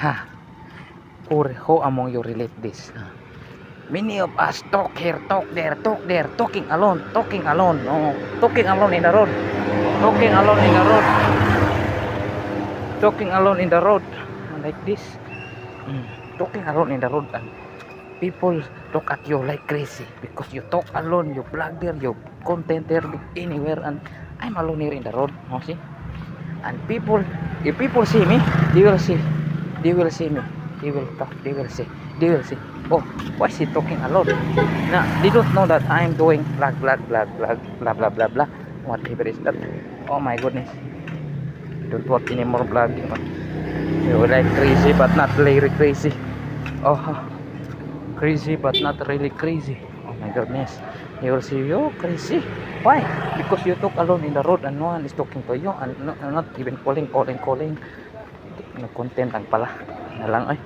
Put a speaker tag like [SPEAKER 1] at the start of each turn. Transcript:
[SPEAKER 1] Ha, who among you relate this? Many of us talk here, talk there, talk there, talking alone, oh, talking alone in the road, talking alone in the road, talking alone in the road, like this. Talking alone in the road, and people talk at you like crazy because you talk alone, you blog there, you content there, anywhere, and I'm alone here in the road. See? And people, if people see me, they will see me, they will talk, they will say, oh, why is he talking alone? Now they don't know that I'm doing blah blah blah blah blah blah blah blah, whatever is that. Oh my goodness, don't watch any more vlogging. You like crazy but not really crazy. Oh, crazy but not really crazy. Oh my goodness, you will see you crazy. Why? Because you talk alone in the road and no one is talking to you, and not even calling. No content lang pala. Na lang ay.